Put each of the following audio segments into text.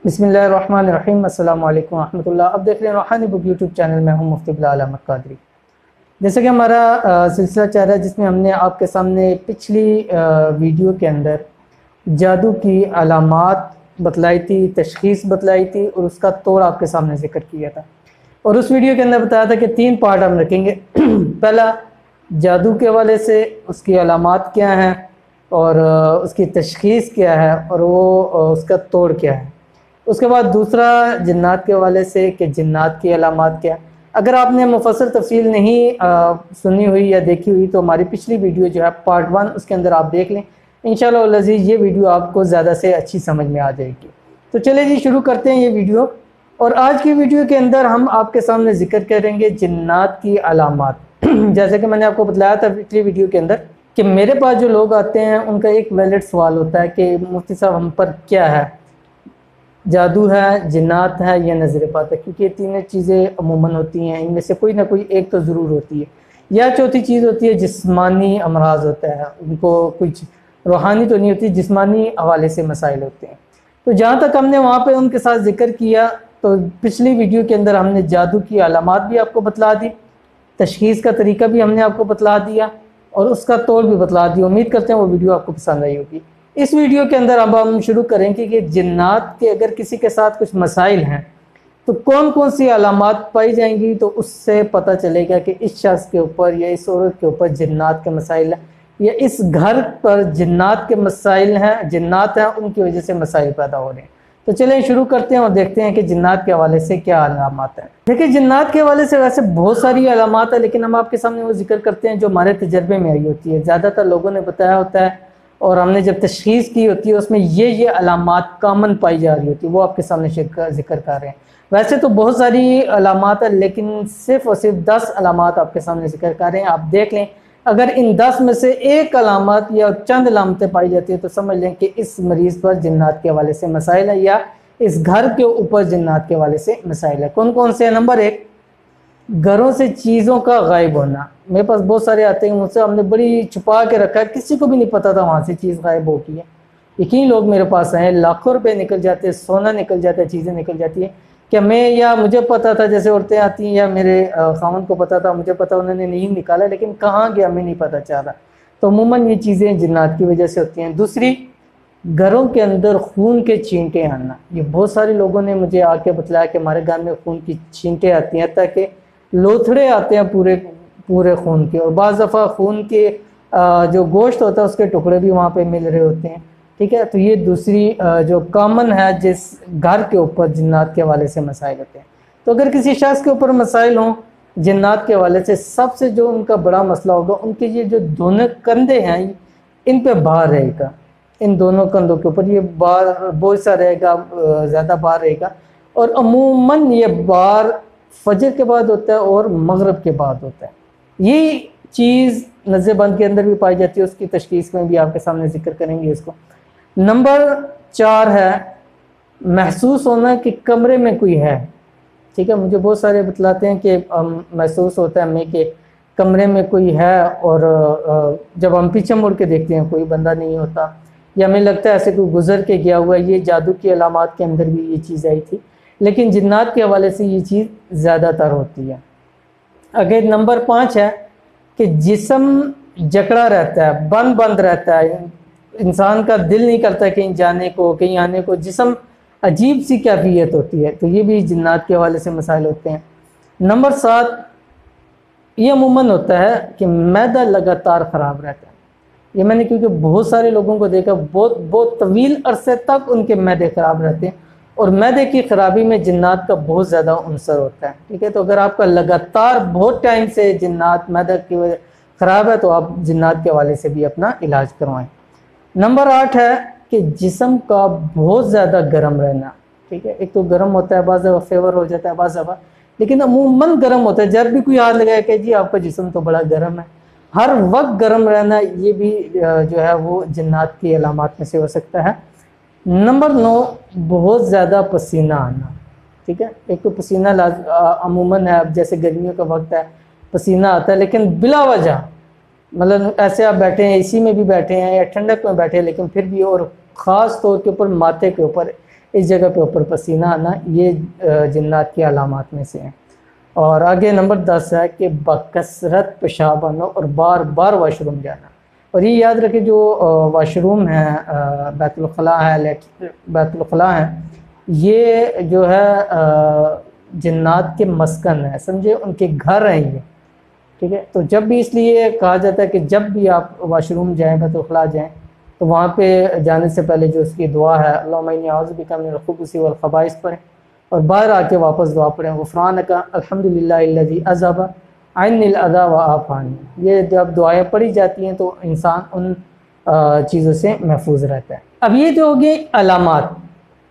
बिस्मिल्लाहिर्रहमानिर्रहीम अस्सलामु अलैकुम रहमतुल्लाह। अब देख रहे हैं रूहानी बुक यूट्यूब चैनल में हूँ मुफ्ती बिलाल अहमद कादरी। जैसे कि हमारा सिलसिला चल रहा है जिसमें हमने आपके सामने पिछली वीडियो के अंदर जादू की अलामात बतलाई थी, तशख़ीस बतलाई थी और उसका तोड़ आपके सामने जिक्र किया था। और उस वीडियो के अंदर बताया था कि 3 पार्ट हम रखेंगे। पहला जादू के हवाले से उसकी अलामात क्या हैं और उसकी तशख़ीस क्या है और वो उसका तोड़ क्या है। उसके बाद दूसरा जिन्नात के हवाले से कि जिन्नात की अलामात क्या। अगर आपने मुफस्सल तफसील नहीं सुनी हुई या देखी हुई तो हमारी पिछली वीडियो जो है पार्ट 1 उसके अंदर आप देख लें। इंशाअल्लाह अज़ीज़ ये वीडियो आपको ज़्यादा से अच्छी समझ में आ जाएगी। तो चलिए जी शुरू करते हैं ये वीडियो। और आज की वीडियो के अंदर हम आपके सामने ज़िक्र करेंगे जिन्नात की अलामात। जैसे कि मैंने आपको बताया था पिछली वीडियो के अंदर कि मेरे पास जो लोग आते हैं उनका एक वैलिड सवाल होता है कि मुफ्ती साहब हम पर क्या है, जादू है, जिन्नात है या नज़र पात है, क्योंकि ये तीनों चीज़ें अमूमन होती हैं। इनमें से कोई ना कोई एक तो ज़रूर होती है। या चौथी चीज़ होती है जिस्मानी अमराज होता है, उनको कुछ रूहानी तो नहीं होती, जिस्मानी हवाले से मसाइल होते हैं। तो जहाँ तक हमने वहाँ पे उनके साथ जिक्र किया तो पिछली वीडियो के अंदर हमने जादू की अलामात भी आपको बतला दी, तशख़ीस का तरीका भी हमने आपको बतला दिया और उसका तोड़ भी बतला दिया। उम्मीद करते हैं वो वीडियो आपको पसंद आई होगी। इस वीडियो के अंदर अब हम शुरू करेंगे कि जिन्नात के अगर किसी के साथ कुछ मसाइल हैं तो कौन कौन सी अलामात पाई जाएंगी, तो उससे पता चलेगा कि इस शख्स के ऊपर या इस औरत के ऊपर जिन्नात के मसाइल हैं या इस घर पर जिन्नात के मसाइल हैं, जिन्नात हैं उनकी वजह से मसाइल पैदा हो रहे हैं। तो चलिए शुरू करते हैं और देखते हैं कि जिन्नात के हवाले से क्या अलामात हैं। देखिए जिन्नात के हवाले से वैसे बहुत सारी अलामात है, लेकिन हम आपके सामने वो जिक्र करते हैं जो हमारे तजर्बे में आई होती है। ज़्यादातर लोगों ने बताया होता है और हमने जब तशख़ीस की होती है उसमें ये अलामात कामन पाई जा रही होती है, वो आपके सामने जिक्र कर रहे हैं। वैसे तो बहुत सारी अलामात है, लेकिन सिर्फ और सिर्फ 10 अलामात आपके सामने जिक्र कर रहे हैं। आप देख लें, अगर इन 10 में से एक अलामत या चंद अलामतें पाई जाती है तो समझ लें कि इस मरीज़ पर जिन्नात के हवाले से मसाइल है या इस घर के ऊपर जिन्नात के हवाले से मसाइल है। कौन कौन से? नंबर 1, घरों से चीज़ों का गायब होना। मेरे पास बहुत सारे आते हैं मुझसे, हमने बड़ी छुपा के रखा है, किसी को भी नहीं पता था वहाँ से चीज़ गायब हो गई है। यकीन लोग मेरे पास आए, लाखों रुपए निकल जाते हैं, सोना निकल जाता है, चीज़ें निकल जाती हैं। क्या मैं या मुझे पता था, जैसे औरतें आती हैं या मेरे खामन को पता था, मुझे पता उन्होंने नहीं निकाला, लेकिन कहाँ गया हमें नहीं पता चला। तो अमूमन ये चीज़ें जिन्नात की वजह से होती हैं। दूसरी, घरों के अंदर खून के छींटे आना। ये बहुत सारे लोगों ने मुझे आके बतलाया कि हमारे घर में खून की छींटे आती हैं, ताकि लोथड़े आते हैं पूरे पूरे खून के, और बाज़ दफ़ा खून के जो गोश्त होता है उसके टुकड़े भी वहाँ पे मिल रहे होते हैं। ठीक है, तो ये दूसरी जो कॉमन है जिस घर के ऊपर जिन्नात के हवाले से मसाइल होते हैं। तो अगर किसी शख्स के ऊपर मसाइल हों जिन्नात के हवाले से, सबसे जो उनका बड़ा मसला होगा, उनके ये जो दोनों कंधे हैं इन पे बार रहेगा, इन दोनों कंधों के ऊपर ये बार बोझ सा रहेगा, ज़्यादा बार रहेगा। और अमूमन ये बार फजर के बाद होता है और मगरिब के बाद होता है। ये चीज़ नज़रबंद के अंदर भी पाई जाती है, उसकी तशख़ीस में भी आपके सामने जिक्र करेंगे इसको। नंबर 4 है महसूस होना कि कमरे में कोई है। ठीक है, मुझे बहुत सारे बतलाते हैं कि महसूस होता है हमें कि कमरे में कोई है, और जब हम पीछे मुड़ के देखते हैं कोई बंदा नहीं होता, या हमें लगता है ऐसे कोई गुजर के गया हुआ है। ये जादू की अलामात के अंदर भी ये चीज़ आई थी, लेकिन जिन्नात के हवाले से ये चीज़ ज़्यादातर होती है। अगर नंबर 5 है कि जिस्म जकड़ा रहता है, बंद रहता है, इंसान का दिल नहीं करता कहीं जाने को, कहीं आने को, जिस्म अजीब सी कैफियत होती है, तो ये भी जिन्नात के हवाले से मसाइल होते हैं। नंबर 7, ये अमूमन होता है कि मैदा लगातार ख़राब रहता है। ये मैंने क्योंकि बहुत सारे लोगों को देखा, बहुत तवील अरसे तक उनके मैदे ख़राब रहते हैं, और मैदे की ख़राबी में जिन्नात का बहुत ज़्यादा अंसर होता है। ठीक है, तो अगर आपका लगातार बहुत टाइम से जिन्नात मैदा की वजह ख़राब है तो आप जिन्नात के हवाले से भी अपना इलाज करवाएं। नंबर 8 है कि जिस्म का बहुत ज़्यादा गर्म रहना। ठीक है, एक तो गर्म होता है, बाज़ दफ़ा फेवर हो जाता है बाज़ दफ़ा, लेकिन अमूमन गर्म होता है। जब भी कोई हाथ लगाया कि जी आपका जिस्म तो बड़ा गर्म है, हर वक्त गर्म रहना, ये भी जो है वो जिन्नात की अलामात में से हो सकता है। नंबर 9, बहुत ज़्यादा पसीना आना। ठीक है, एक तो पसीना अमूमन है, अब जैसे गर्मियों का वक्त है पसीना आता है, लेकिन बिला वजह, मतलब ऐसे आप बैठे हैं, एसी में भी बैठे हैं या ठंडक में बैठे हैं, लेकिन फिर भी, और ख़ास तौर के ऊपर माथे के ऊपर इस जगह पे ऊपर पसीना आना, ये जिन्नात की अलामात में से हैं। और आगे नंबर 10 है कि बकसरत पेशाब आना और बार बार वाशरूम जाना। और ये याद रखें, जो वाशरूम है, बैतुल खला है, बैतुल खला है, ये जो है जिन्नात के मस्कन है, समझे, उनके घर हैं ये, ठीक है। तो जब भी इसलिए कहा जाता है कि जब भी आप वाशरूम जाएँ, बैतुल खला जाएँ, तो वहाँ पे जाने से पहले जो उसकी दुआ है, अल्लाहुम्मा इन्नी अऊज़ु बिका मिनल खुबुसी वल खबाइस पढ़ें, और बाहर आके वापस दुआ पढ़ें, गुफ़रानका अल्हम्दुलिल्लाहिल्लज़ी अज़हबा अन्निल अज़ा व आफ़ानी। ये जब दुआएं पढ़ी जाती हैं तो इंसान उन चीज़ों से महफूज रहता है। अब ये जो हो गए अलामात,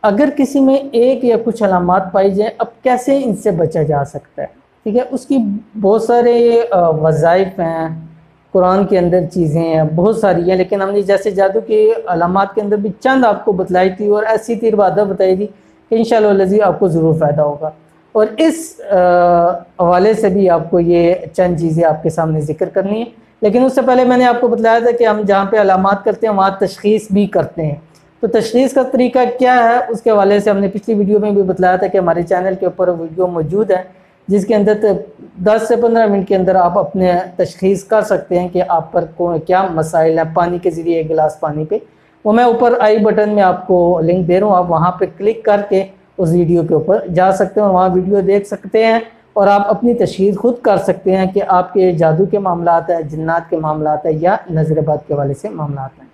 अगर किसी में एक या कुछ अलामात पाई जाए, अब कैसे इनसे बचा जा सकता है, ठीक है। उसकी बहुत सारे वज़ाइफ हैं, कुरान के अंदर चीज़ें हैं, बहुत सारी हैं, लेकिन हमने जैसे जादू के अलामात के अंदर भी चंद आपको बतलाई थी, और ऐसी तीर बाधा बताई थी कि इंशाअल्लाह लज़ीज़ आपको ज़रूर फ़ायदा होगा। और इस हवाले से भी आपको ये चंद चीज़ें आपके सामने ज़िक्र करनी है। लेकिन उससे पहले मैंने आपको बताया था कि हम जहाँ पे अलामात करते हैं वहाँ तशख़ीस भी करते हैं। तो तशख़ीस का तरीका क्या है, उसके हवाले से हमने पिछली वीडियो में भी बताया था कि हमारे चैनल के ऊपर वीडियो मौजूद है, जिसके अंदर 10 से 15 मिनट के अंदर आप अपने तशख़ीस कर सकते हैं कि आप पर क्या मसाइल है पानी के ज़रिए एक गिलास पानी पे। वो मैं ऊपर आई बटन में आपको लिंक दे रहा हूँ, आप वहाँ पे क्लिक करके उस वीडियो के ऊपर जा सकते हैं और वहाँ वीडियो देख सकते हैं, और आप अपनी तशख़ीस खुद कर सकते हैं कि आपके जादू के मामलात है, जिन्नात के मामलात है, या नज़रबाद के हवाले से मामलात हैं।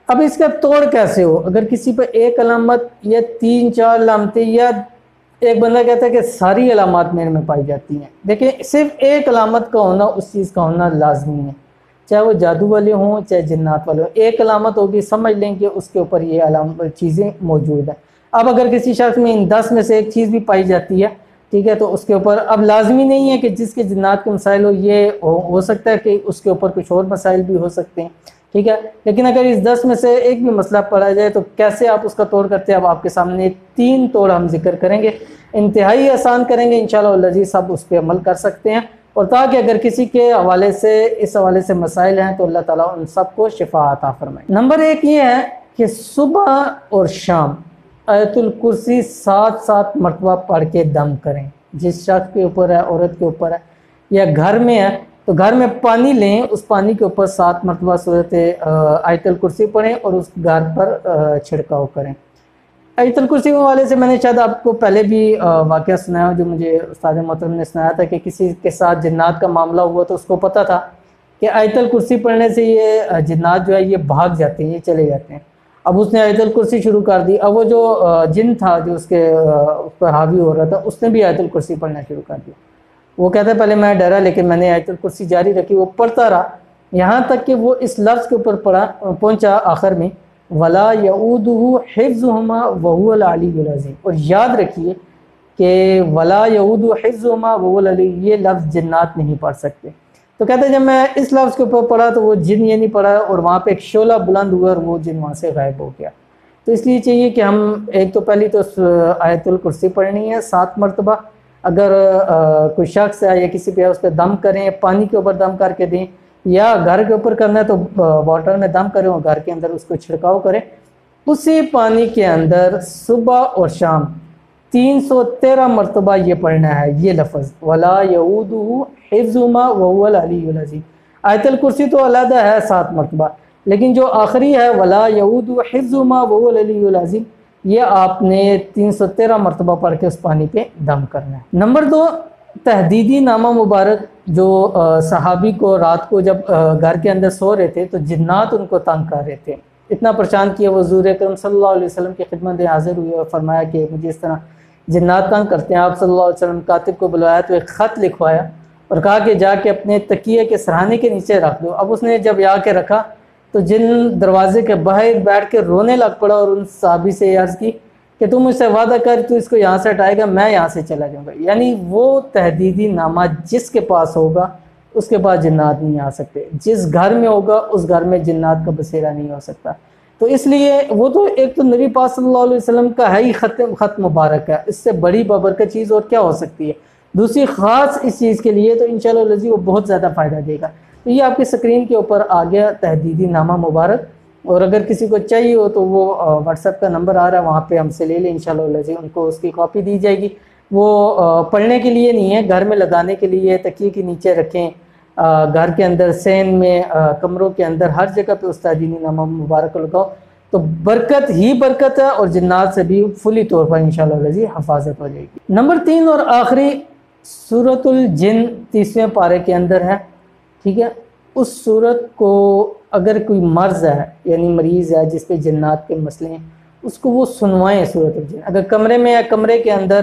अब इसका तोड़ कैसे हो, अगर किसी पर एक अलामत या 3-4 अलामतें, या एक बंदा कहता है कि सारी अलामत मेरे में पाई जाती हैं। देखिए, सिर्फ एक अलामत का होना उस चीज़ का होना लाजमी है, चाहे वो जादू वाले हों चाहे जिन्नात वाले हों। एक अलामत होगी, समझ लें कि उसके ऊपर ये अलामत चीज़ें मौजूद हैं। अब अगर किसी शख्स में इन 10 में से एक चीज़ भी पाई जाती है, ठीक है, तो उसके ऊपर अब लाजमी नहीं है कि जिसके जिन्नात के मसाइल हो, ये हो सकता है कि उसके ऊपर कुछ और मसाइल भी हो सकते हैं, ठीक है। लेकिन अगर इस 10 में से एक भी मसला पड़ा जाए तो कैसे आप उसका तोड़ करते हैं, अब आपके सामने 3 तोड़ हम जिक्र करेंगे, इंतहाई आसान करेंगे इंशाअल्लाह लज़ीज़, सब उस पर अमल कर सकते हैं। और ताकि अगर किसी के हवाले से इस हवाले से मसाइल हैं तो अल्लाह ताला उन सबको शिफा अता फरमाए। नंबर 1 ये है कि सुबह और शाम आयतुल कुर्सी 7-7 मरतबा पढ़ के दम करें। जिस शख्स के ऊपर है, औरत के ऊपर है, या घर में है, तो घर में पानी लें, उस पानी के ऊपर 7 मरतबा सूरत आयतुल कुर्सी पढ़ें और उस घर पर छिड़काव करें। आयतुल कुर्सी के हवाले से मैंने शायद आपको पहले भी वाक़या सुनाया, जो मुझे उस्ताद मोहतरम ने सुनाया था कि किसी के साथ जिन्नात का मामला हुआ, तो उसको पता था कि आयतुल कुर्सी पढ़ने से ये जिन्नात जो है ये भाग जाते हैं, ये चले जाते हैं। अब उसने आयतुल कुर्सी शुरू कर दी। अब वो जो जिन था जो उसके उस पर हावी हो रहा था, उसने भी आयतुल कुर्सी पढ़ना शुरू कर दिया। वो कहता है पहले मैं डरा, लेकिन मैंने आयतुल कुर्सी जारी रखी, वो पढ़ता रहा, यहाँ तक कि वो इस लफ्ज़ के ऊपर पहुँचा आखिर में, वला यऊदुहु हिफ्ज़ुहुमा व हुवल अलीयुल अज़ीम। और याद रखिए कि वला यऊदुहु हिफ्ज़ुहुमा व हुवल अली, ये लफ्ज़ जिन्नात नहीं पढ़ सकते। तो कहते हैं जब मैं इस लफ्ज़ के ऊपर पढ़ा तो वो जिन ये नहीं पढ़ा, और वहाँ पे एक शोला बुलंद हुआ और वो जिन वहाँ से गायब हो गया। तो इसलिए चाहिए कि हम एक तो पहली तो आयतुल कुर्सी पढ़नी है 7 मरतबा। अगर कोई शख्स है या किसी पे उस पर दम करें, पानी के ऊपर दम करके दें, या घर के ऊपर करना है तो वाटर में दम करें और घर के अंदर उसको छिड़काव करें। उसी पानी के अंदर सुबह और शाम 313 मरतबा ये पढ़ना है, ये लफ्ज़ वला यऊदुहु हिफ्ज़ुहुमा व हुवल अलीयुल अज़ीम। आयतुल कुर्सी तो अलहदा है 7 मरतबा, लेकिन जो आखिरी है वला यऊदुहु हिफ्ज़ुहुमा व हुवल अलीयुल अज़ीम, ये आपने 313 मरतबा पढ़ के उस पानी पे दम करना है। नंबर 2, तहदीदी नामा मुबारक, जो सहाबी को रात को जब घर के अंदर सो रहे थे तो जिन्नात उनको तंग कर रहे थे, इतना परेशान किया, वो हुज़ूर अकरम सल्लल्लाहु अलैहि वसल्लम की खिदमत में हाजिर हुए और फरमाया कि मुझे इस तरह जिन्नात तंग करते हैं। आप सल्लल्लाहु अलैहि वसल्लम कातिब को बुलाया तो एक ख़त लिखवाया और कहा कि जाके अपने तकिए के सरहाने के नीचे रख दो। अब उसने जब आके रखा तो जिन दरवाजे के बाहर बैठ के रोने लग पड़ा और उन सहाबी से अर्ज़ की कि तुम मुझसे वादा कर, तू इसको यहाँ से हटाएगा, मैं यहाँ से चला जाऊँगा। यानी वो तहदीदी नामा जिसके पास होगा उसके पास जिन्नात नहीं आ सकते, जिस घर में होगा उस घर में जिन्नात का बसेरा नहीं हो सकता। तो इसलिए वो तो एक तो नबी पाक सल्लल्लाहु अलैहि वसल्लम का है ही ख़त मुबारक है, इससे बड़ी बबरकत चीज़ और क्या हो सकती है। दूसरी ख़ास इस चीज़ के लिए तो इंशाअल्लाह लज़ीज़ वो बहुत ज़्यादा फ़ायदा देगा। तो ये आपकी स्क्रीन के ऊपर आ गया तहदीदी नामा मुबारक, और अगर किसी को चाहिए हो तो वो व्हाट्सएप का नंबर आ रहा है, वहाँ पे हमसे ले लें इंशाल्लाह जी, उनको उसकी कॉपी दी जाएगी। वो पढ़ने के लिए नहीं है, घर में लगाने के लिए, तकिए के नीचे रखें, घर के अंदर, सैन में, कमरों के अंदर, हर जगह पे उस्तादीनी नामा मुबारक लगाओ तो बरकत ही बरकत है और जिन्नात से भी फुली तौर पर इंशाल्लाह जी हिफाजत हो जाएगी। नंबर 3 और आखिरी सूरतुल जिन 30वें पारे के अंदर है, ठीक है। उस सूरत को अगर कोई मर्ज है यानी मरीज़ है जिस पे जिन्नात के मसले हैं, उसको वो सुनवाएं सूरतुल जिन। अगर कमरे में या कमरे के अंदर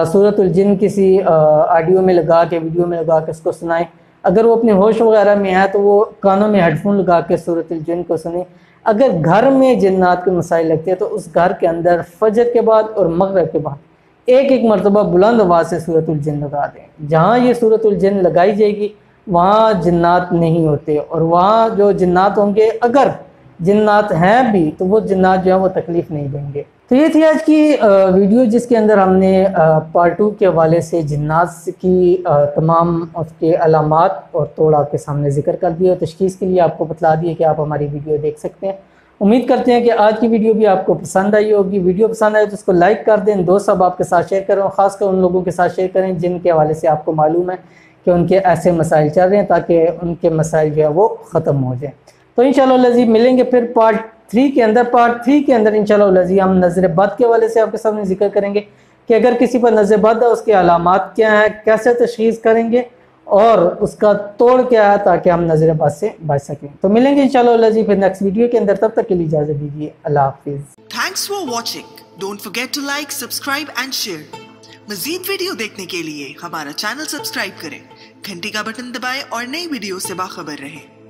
सूरतुल जिन किसी ऑडियो में लगा के, वीडियो में लगा के उसको सुनाएं। अगर वो अपने होश वगैरह में है तो वो कानों में हेडफोन लगा के सूरतुल जिन को सुने। अगर घर में जिन्नात के मसाइल लगते हैं तो उस घर के अंदर फजर के बाद और मगरिब के बाद एक एक मरतबा बुलंद आवाज़ से सूरतुल जिन लगा दें। जहाँ ये सूरतुल जिन लगाई जाएगी वहाँ जिन्नात नहीं होते, और वहाँ जो जिन्नात होंगे, अगर जिन्नात हैं भी तो वो जिन्नात जो है वो तकलीफ़ नहीं देंगे। तो ये थी आज की वीडियो जिसके अंदर हमने पार्ट 2 के हवाले से जिन्नात की तमाम उसके अलामात और तोड़ आपके सामने ज़िक्र कर दिया। तशख़ीस के लिए आपको बतला दिया कि आप हमारी वीडियो देख सकते हैं। उम्मीद करते हैं कि आज की वीडियो भी आपको पसंद आई होगी। वीडियो पसंद आए तो उसको लाइक कर दें, दोस्त सब आपके साथ शेयर करें, ख़ासकर उन लोगों के साथ शेयर करें जिनके हवाले से आपको मालूम है कि उनके ऐसे मसाइल चल रहे हैं, ताकि उनके मसाइल जो है वो ख़त्म हो जाए। तो इंशाअल्लाह जी मिलेंगे फिर पार्ट 3 के अंदर। पार्ट 3 के अंदर इंशाअल्लाह जी हम नज़र बद के हवाले से आपके सामने जिक्र करेंगे कि अगर किसी पर नज़र बद है उसके अलामात क्या है, कैसे तशख़ीस करेंगे और उसका तोड़ क्या है, ताकि हम नज़र बद से बच सकें। तो मिलेंगे इंशाअल्लाह जी फिर नेक्स्ट वीडियो के अंदर। तब तक के लिए इजाज़त दीजिए। अल्लाह हाफिज़। Thanks for watching. Don't forget to like, subscribe and share. मज़ीद वीडियो देखने के लिए हमारा चैनल सब्सक्राइब करें, घंटी का बटन दबाएं और नई वीडियो से बाखबर रहें।